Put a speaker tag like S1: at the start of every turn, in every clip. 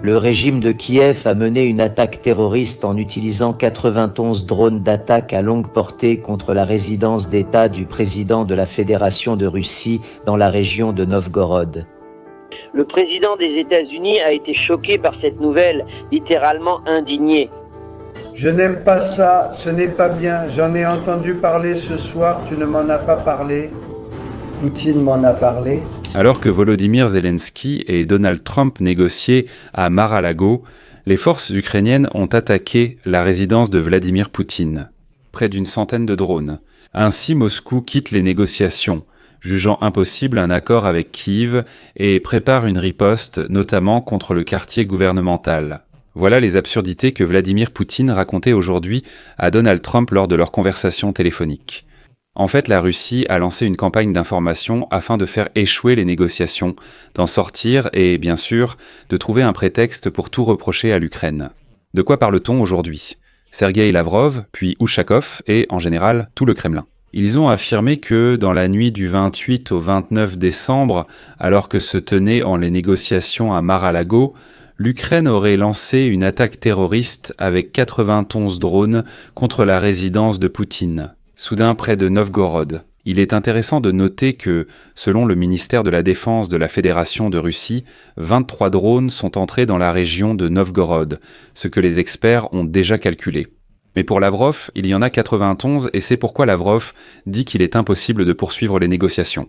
S1: Le régime de Kiev a mené une attaque terroriste en utilisant 91 drones d'attaque à longue portée contre la résidence d'État du président de la Fédération de Russie dans la région de Novgorod.
S2: Le président des États-Unis a été choqué par cette nouvelle, littéralement indigné.
S3: Je n'aime pas ça, ce n'est pas bien, j'en ai entendu parler ce soir, tu ne m'en as pas parlé. Poutine m'en a parlé.
S4: Alors que Volodymyr Zelensky et Donald Trump négociaient à Mar-a-Lago, les forces ukrainiennes ont attaqué la résidence de Vladimir Poutine. Près d'une centaine de drones. Ainsi, Moscou quitte les négociations, jugeant impossible un accord avec Kiev et prépare une riposte, notamment contre le quartier gouvernemental. Voilà les absurdités que Vladimir Poutine racontait aujourd'hui à Donald Trump lors de leur conversation téléphonique. En fait, la Russie a lancé une campagne d'information afin de faire échouer les négociations, d'en sortir et, bien sûr, de trouver un prétexte pour tout reprocher à l'Ukraine. De quoi parle-t-on aujourd'hui ? Sergueï Lavrov, puis Ushakov et, en général, tout le Kremlin. Ils ont affirmé que, dans la nuit du 28 au 29 décembre, alors que se tenaient les négociations à Mar-a-Lago, l'Ukraine aurait lancé une attaque terroriste avec 91 drones contre la résidence de Poutine, soudain près de Novgorod. Il est intéressant de noter que, selon le ministère de la Défense de la Fédération de Russie, 23 drones sont entrés dans la région de Novgorod, ce que les experts ont déjà calculé. Mais pour Lavrov, il y en a 91 et c'est pourquoi Lavrov dit qu'il est impossible de poursuivre les négociations.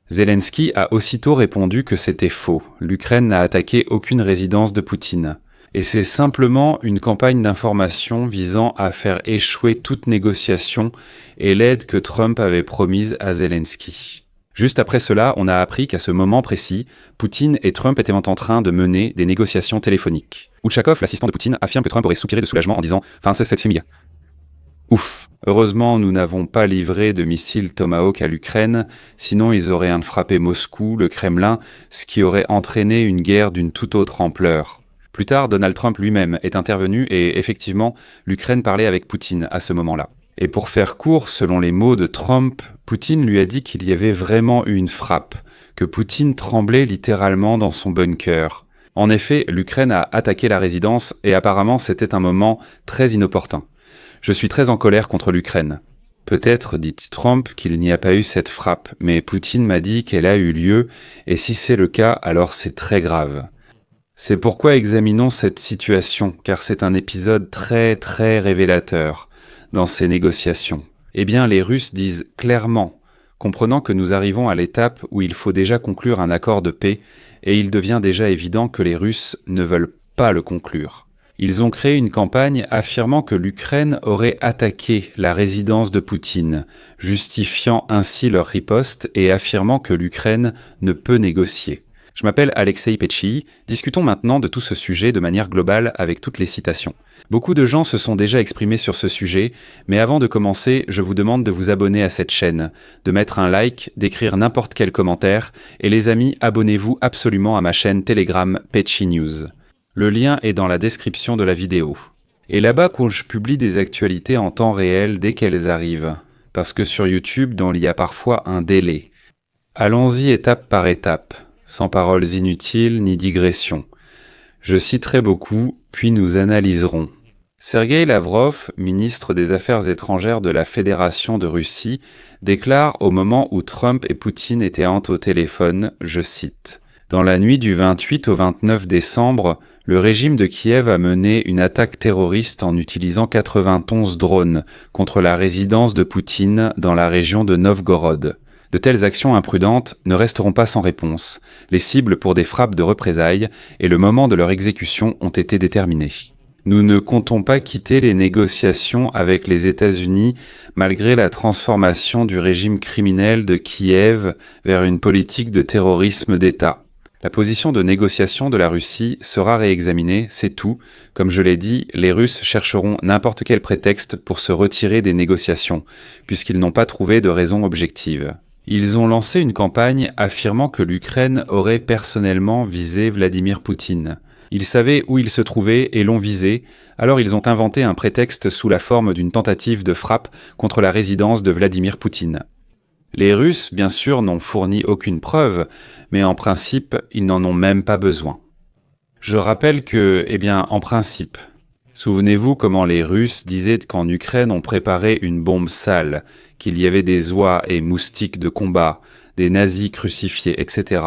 S4: Zelensky a aussitôt répondu que c'était faux. L'Ukraine n'a attaqué aucune résidence de Poutine. Et c'est simplement une campagne d'information visant à faire échouer toute négociation et l'aide que Trump avait promise à Zelensky. Juste après cela, on a appris qu'à ce moment précis, Poutine et Trump étaient en train de mener des négociations téléphoniques. Uchakov, l'assistant de Poutine, affirme que Trump aurait soupiré de soulagement en disant « Enfin, c'est cette fille. » Ouf. Heureusement, nous n'avons pas livré de missiles Tomahawk à l'Ukraine, sinon ils auraient frappé Moscou, le Kremlin, ce qui aurait entraîné une guerre d'une toute autre ampleur. Plus tard, Donald Trump lui-même est intervenu et effectivement, l'Ukraine parlait avec Poutine à ce moment-là. Et pour faire court, selon les mots de Trump, Poutine lui a dit qu'il y avait vraiment eu une frappe, que Poutine tremblait littéralement dans son bunker. En effet, l'Ukraine a attaqué la résidence et apparemment c'était un moment très inopportun. Je suis très en colère contre l'Ukraine. Peut-être, dit Trump, qu'il n'y a pas eu cette frappe, mais Poutine m'a dit qu'elle a eu lieu, et si c'est le cas, alors c'est très grave. C'est pourquoi examinons cette situation, car c'est un épisode très très révélateur dans ces négociations. Eh bien, les Russes disent clairement, comprenant que nous arrivons à l'étape où il faut déjà conclure un accord de paix, et il devient déjà évident que les Russes ne veulent pas le conclure. Ils ont créé une campagne affirmant que l'Ukraine aurait attaqué la résidence de Poutine, justifiant ainsi leur riposte et affirmant que l'Ukraine ne peut négocier. Je m'appelle Alexei Petchii, discutons maintenant de tout ce sujet de manière globale avec toutes les citations. Beaucoup de gens se sont déjà exprimés sur ce sujet, mais avant de commencer, je vous demande de vous abonner à cette chaîne, de mettre un like, d'écrire n'importe quel commentaire, et les amis, abonnez-vous absolument à ma chaîne Telegram Petchii News. Le lien est dans la description de la vidéo. Et là-bas, quand je publie des actualités en temps réel dès qu'elles arrivent, parce que sur YouTube, il y a parfois un délai. Allons-y étape par étape, sans paroles inutiles ni digressions. Je citerai beaucoup, puis nous analyserons. Sergueï Lavrov, ministre des Affaires étrangères de la Fédération de Russie, déclare au moment où Trump et Poutine étaient au téléphone, je cite, « Dans la nuit du 28 au 29 décembre, le régime de Kiev a mené une attaque terroriste en utilisant 91 drones contre la résidence de Poutine dans la région de Novgorod. De telles actions imprudentes ne resteront pas sans réponse. Les cibles pour des frappes de représailles et le moment de leur exécution ont été déterminés. Nous ne comptons pas quitter les négociations avec les États-Unis malgré la transformation du régime criminel de Kiev vers une politique de terrorisme d'État. La position de négociation de la Russie sera réexaminée, c'est tout. Comme je l'ai dit, les Russes chercheront n'importe quel prétexte pour se retirer des négociations, puisqu'ils n'ont pas trouvé de raison objective. Ils ont lancé une campagne affirmant que l'Ukraine aurait personnellement visé Vladimir Poutine. Ils savaient où il se trouvait et l'ont visé, alors ils ont inventé un prétexte sous la forme d'une tentative de frappe contre la résidence de Vladimir Poutine. Les Russes, bien sûr, n'ont fourni aucune preuve, mais en principe, ils n'en ont même pas besoin. Je rappelle que, en principe, souvenez-vous comment les Russes disaient qu'en Ukraine on préparait une bombe sale, qu'il y avait des oies et moustiques de combat, des nazis crucifiés, etc.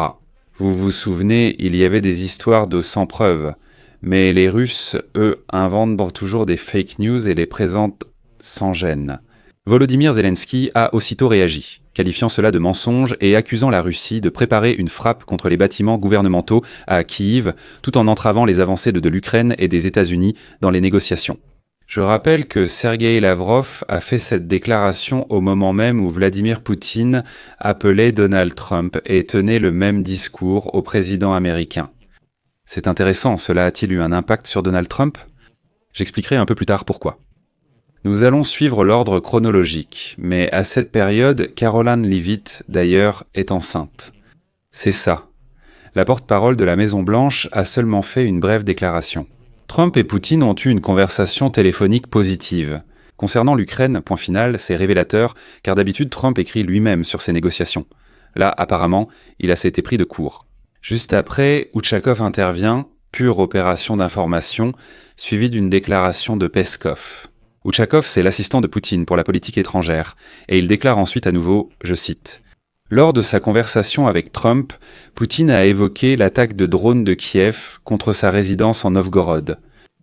S4: Vous vous souvenez, il y avait des histoires de sans preuve, mais les Russes, eux, inventent toujours des fake news et les présentent sans gêne. Volodymyr Zelensky a aussitôt réagi, qualifiant cela de mensonge et accusant la Russie de préparer une frappe contre les bâtiments gouvernementaux à Kiev, tout en entravant les avancées de l'Ukraine et des États-Unis dans les négociations. Je rappelle que Sergueï Lavrov a fait cette déclaration au moment même où Vladimir Poutine appelait Donald Trump et tenait le même discours au président américain. C'est intéressant, cela a-t-il eu un impact sur Donald Trump ? J'expliquerai un peu plus tard pourquoi. Nous allons suivre l'ordre chronologique, mais à cette période, Caroline Leavitt, d'ailleurs, est enceinte. C'est ça. La porte-parole de la Maison-Blanche a seulement fait une brève déclaration. Trump et Poutine ont eu une conversation téléphonique positive. Concernant l'Ukraine, point final, c'est révélateur, car d'habitude Trump écrit lui-même sur ses négociations. Là, apparemment, il a été pris de court. Juste après, Utchakov intervient, pure opération d'information, suivie d'une déclaration de Peskov. Utchakov, c'est l'assistant de Poutine pour la politique étrangère, et il déclare ensuite à nouveau, je cite, « Lors de sa conversation avec Trump, Poutine a évoqué l'attaque de drones de Kiev contre sa résidence en Novgorod.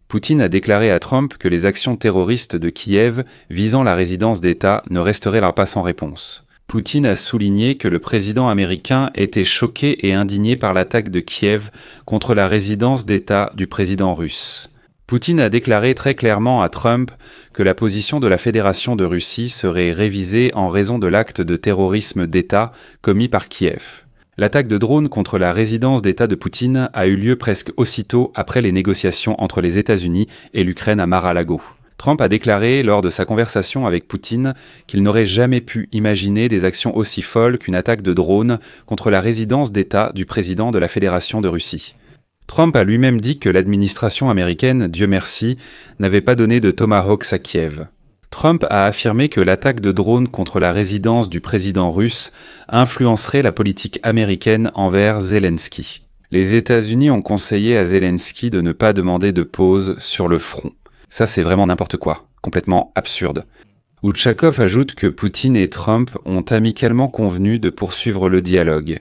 S4: Poutine a déclaré à Trump que les actions terroristes de Kiev visant la résidence d'État ne resteraient là pas sans réponse. Poutine a souligné que le président américain était choqué et indigné par l'attaque de Kiev contre la résidence d'État du président russe. Poutine a déclaré très clairement à Trump que la position de la Fédération de Russie serait révisée en raison de l'acte de terrorisme d'État commis par Kiev. L'attaque de drone contre la résidence d'État de Poutine a eu lieu presque aussitôt après les négociations entre les États-Unis et l'Ukraine à Mar-a-Lago. Trump a déclaré lors de sa conversation avec Poutine qu'il n'aurait jamais pu imaginer des actions aussi folles qu'une attaque de drone contre la résidence d'État du président de la Fédération de Russie. Trump a lui-même dit que l'administration américaine, Dieu merci, n'avait pas donné de Tomahawks à Kiev. Trump a affirmé que l'attaque de drone contre la résidence du président russe influencerait la politique américaine envers Zelensky. Les États-Unis ont conseillé à Zelensky de ne pas demander de pause sur le front. Ça, c'est vraiment n'importe quoi, complètement absurde. Utchakov ajoute que Poutine et Trump ont amicalement convenu de poursuivre le dialogue.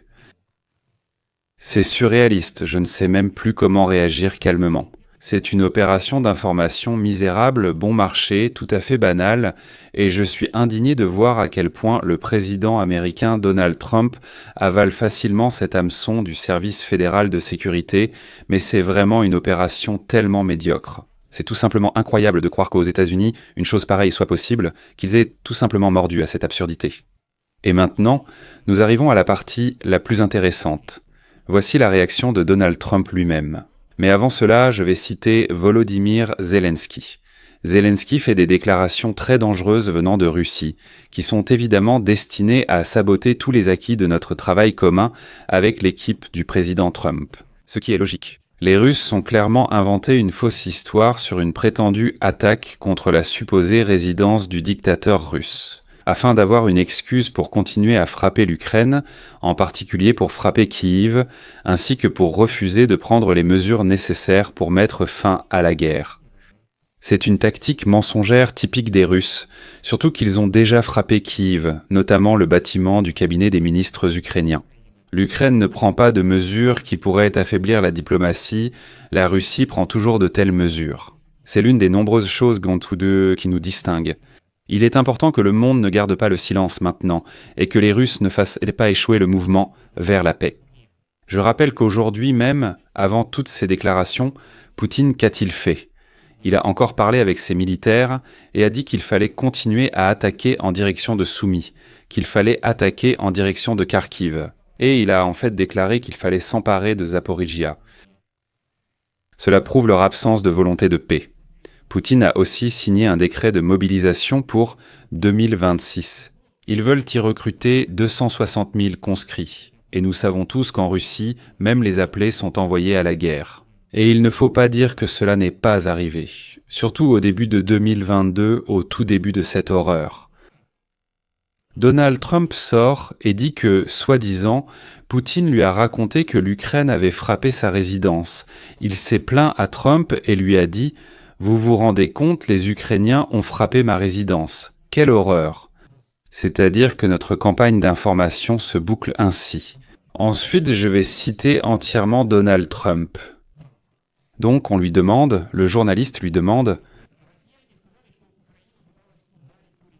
S4: C'est surréaliste, je ne sais même plus comment réagir calmement. C'est une opération d'information misérable, bon marché, tout à fait banale, et je suis indigné de voir à quel point le président américain Donald Trump avale facilement cet hameçon du service fédéral de sécurité, mais c'est vraiment une opération tellement médiocre. C'est tout simplement incroyable de croire qu'aux États-Unis, une chose pareille soit possible, qu'ils aient tout simplement mordu à cette absurdité. Et maintenant, nous arrivons à la partie la plus intéressante. Voici la réaction de Donald Trump lui-même. Mais avant cela, je vais citer Volodymyr Zelensky. Zelensky fait des déclarations très dangereuses venant de Russie, qui sont évidemment destinées à saboter tous les acquis de notre travail commun avec l'équipe du président Trump. Ce qui est logique. Les Russes ont clairement inventé une fausse histoire sur une prétendue attaque contre la supposée résidence du dictateur russe, afin d'avoir une excuse pour continuer à frapper l'Ukraine, en particulier pour frapper Kiev, ainsi que pour refuser de prendre les mesures nécessaires pour mettre fin à la guerre. C'est une tactique mensongère typique des Russes, surtout qu'ils ont déjà frappé Kiev, notamment le bâtiment du cabinet des ministres ukrainiens. L'Ukraine ne prend pas de mesures qui pourraient affaiblir la diplomatie, la Russie prend toujours de telles mesures. C'est l'une des nombreuses choses qui nous distinguent. Il est important que le monde ne garde pas le silence maintenant et que les Russes ne fassent pas échouer le mouvement vers la paix. Je rappelle qu'aujourd'hui même, avant toutes ces déclarations, Poutine, qu'a-t-il fait ? Il a encore parlé avec ses militaires et a dit qu'il fallait continuer à attaquer en direction de Soumy, qu'il fallait attaquer en direction de Kharkiv. Et il a en fait déclaré qu'il fallait s'emparer de Zaporijia. Cela prouve leur absence de volonté de paix. Poutine a aussi signé un décret de mobilisation pour 2026. Ils veulent y recruter 260 000 conscrits. Et nous savons tous qu'en Russie, même les appelés sont envoyés à la guerre. Et il ne faut pas dire que cela n'est pas arrivé. Surtout au début de 2022, au tout début de cette horreur. Donald Trump sort et dit que, soi-disant, Poutine lui a raconté que l'Ukraine avait frappé sa résidence. Il s'est plaint à Trump et lui a dit « Vous vous rendez compte, les Ukrainiens ont frappé ma résidence. Quelle horreur !» C'est-à-dire que notre campagne d'information se boucle ainsi. Ensuite, je vais citer entièrement Donald Trump. Donc, le journaliste lui demande «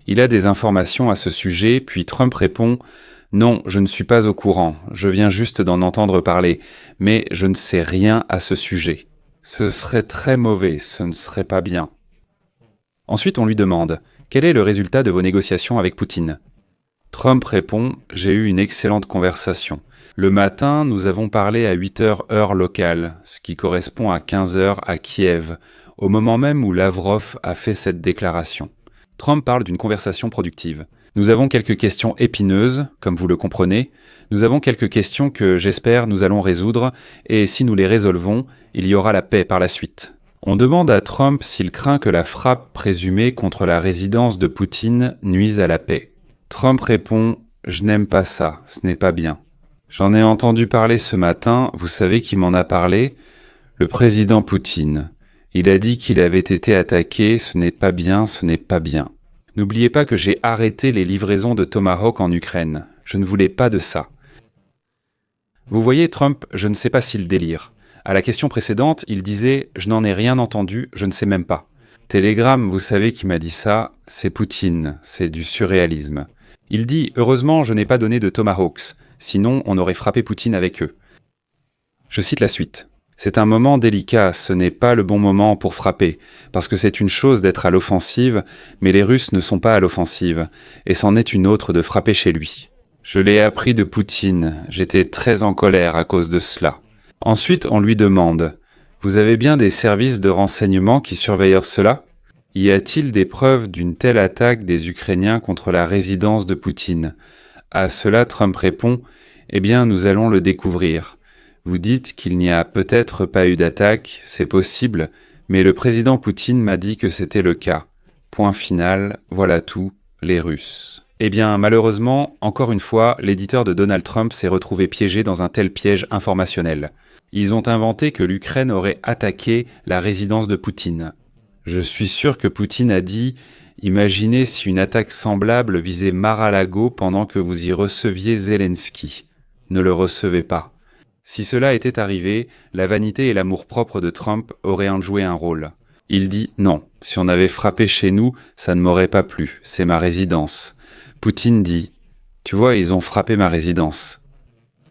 S4: Il a des informations à ce sujet ?» Puis Trump répond « Non, je ne suis pas au courant, je viens juste d'en entendre parler, mais je ne sais rien à ce sujet. Ce serait très mauvais, ce ne serait pas bien. » Ensuite, on lui demande « Quel est le résultat de vos négociations avec Poutine ?» Trump répond « J'ai eu une excellente conversation. Le matin, nous avons parlé à 8 heures heure locale, ce qui correspond à 15 heures à Kiev, au moment même où Lavrov a fait cette déclaration. » Trump parle d'une conversation productive. Nous avons quelques questions épineuses, comme vous le comprenez. Nous avons quelques questions que, j'espère, nous allons résoudre, et si nous les résolvons, il y aura la paix par la suite. On demande à Trump s'il craint que la frappe présumée contre la résidence de Poutine nuise à la paix. Trump répond « Je n'aime pas ça, ce n'est pas bien. J'en ai entendu parler ce matin, vous savez qui m'en a parlé? Le président Poutine. Il a dit qu'il avait été attaqué, ce n'est pas bien, ce n'est pas bien. N'oubliez pas que j'ai arrêté les livraisons de Tomahawk en Ukraine. Je ne voulais pas de ça. » Vous voyez, Trump, je ne sais pas s'il délire. À la question précédente, il disait « Je n'en ai rien entendu, je ne sais même pas. » Telegram, vous savez qui m'a dit ça, c'est Poutine, c'est du surréalisme. Il dit « Heureusement, je n'ai pas donné de Tomahawks, sinon on aurait frappé Poutine avec eux. » Je cite la suite. C'est un moment délicat, ce n'est pas le bon moment pour frapper, parce que c'est une chose d'être à l'offensive, mais les Russes ne sont pas à l'offensive, et c'en est une autre de frapper chez lui. Je l'ai appris de Poutine, j'étais très en colère à cause de cela. Ensuite, on lui demande « Vous avez bien des services de renseignement qui surveillent cela ? Y a-t-il des preuves d'une telle attaque des Ukrainiens contre la résidence de Poutine ?» À cela, Trump répond « Eh bien, nous allons le découvrir. Vous dites qu'il n'y a peut-être pas eu d'attaque, c'est possible, mais le président Poutine m'a dit que c'était le cas. Point final, voilà tout, les Russes. » Eh bien, malheureusement, encore une fois, l'éditeur de Donald Trump s'est retrouvé piégé dans un tel piège informationnel. Ils ont inventé que l'Ukraine aurait attaqué la résidence de Poutine. Je suis sûr que Poutine a dit « Imaginez si une attaque semblable visait Mar-a-Lago pendant que vous y receviez Zelensky. Ne le recevez pas. » Si cela était arrivé, la vanité et l'amour-propre de Trump auraient joué un rôle. Il dit « Non, si on avait frappé chez nous, ça ne m'aurait pas plu, c'est ma résidence. » Poutine dit « Tu vois, ils ont frappé ma résidence. »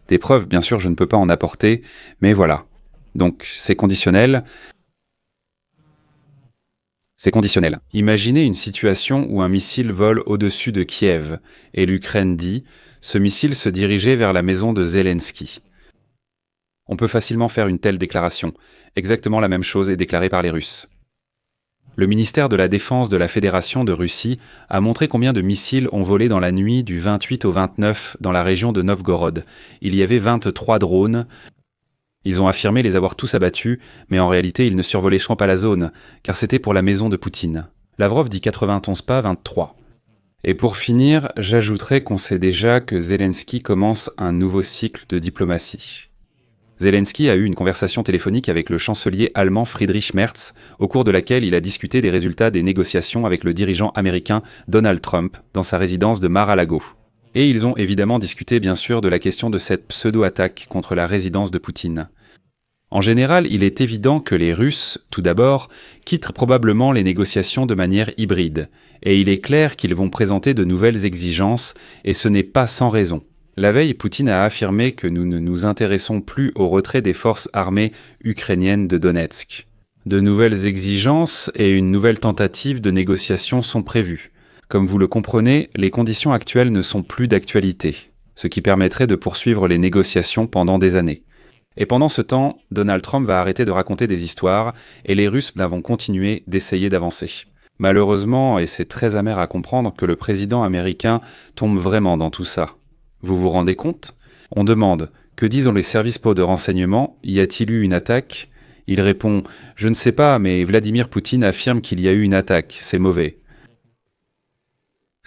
S4: Des preuves, bien sûr, je ne peux pas en apporter, mais voilà. Donc, c'est conditionnel. C'est conditionnel. Imaginez une situation où un missile vole au-dessus de Kiev, et l'Ukraine dit « Ce missile se dirigeait vers la maison de Zelensky. » On peut facilement faire une telle déclaration. Exactement la même chose est déclarée par les Russes. Le ministère de la Défense de la Fédération de Russie a montré combien de missiles ont volé dans la nuit du 28 au 29 dans la région de Novgorod. Il y avait 23 drones. Ils ont affirmé les avoir tous abattus, mais en réalité ils ne survolaient pas la zone, car c'était pour la maison de Poutine. Lavrov dit 91 pas, 23. Et pour finir, j'ajouterai qu'on sait déjà que Zelensky commence un nouveau cycle de diplomatie. Zelensky a eu une conversation téléphonique avec le chancelier allemand Friedrich Merz, au cours de laquelle il a discuté des résultats des négociations avec le dirigeant américain Donald Trump dans sa résidence de Mar-a-Lago. Et ils ont évidemment discuté bien sûr de la question de cette pseudo-attaque contre la résidence de Poutine. En général, il est évident que les Russes, tout d'abord, quittent probablement les négociations de manière hybride, et il est clair qu'ils vont présenter de nouvelles exigences, et ce n'est pas sans raison. La veille, Poutine a affirmé que nous ne nous intéressons plus au retrait des forces armées ukrainiennes de Donetsk. De nouvelles exigences et une nouvelle tentative de négociation sont prévues. Comme vous le comprenez, les conditions actuelles ne sont plus d'actualité, ce qui permettrait de poursuivre les négociations pendant des années. Et pendant ce temps, Donald Trump va arrêter de raconter des histoires et les Russes vont continuer d'essayer d'avancer. Malheureusement, et c'est très amer à comprendre, que le président américain tombe vraiment dans tout ça. Vous vous rendez compte? On demande « Que disent les services de renseignement? Y a-t-il eu une attaque ?» Il répond « Je ne sais pas, mais Vladimir Poutine affirme qu'il y a eu une attaque, c'est mauvais. »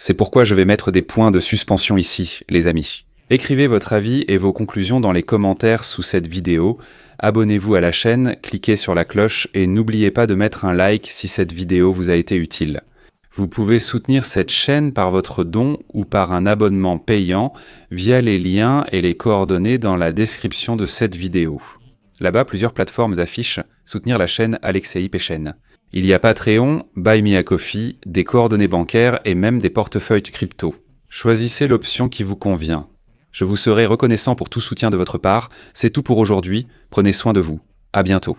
S4: C'est pourquoi je vais mettre des points de suspension ici, les amis. Écrivez votre avis et vos conclusions dans les commentaires sous cette vidéo. Abonnez-vous à la chaîne, cliquez sur la cloche et n'oubliez pas de mettre un like si cette vidéo vous a été utile. Vous pouvez soutenir cette chaîne par votre don ou par un abonnement payant via les liens et les coordonnées dans la description de cette vidéo. Là-bas, plusieurs plateformes affichent soutenir la chaîne Alexei Pechen. Il y a Patreon, Buy Me a Coffee, des coordonnées bancaires et même des portefeuilles crypto. Choisissez l'option qui vous convient. Je vous serai reconnaissant pour tout soutien de votre part. C'est tout pour aujourd'hui. Prenez soin de vous. À bientôt.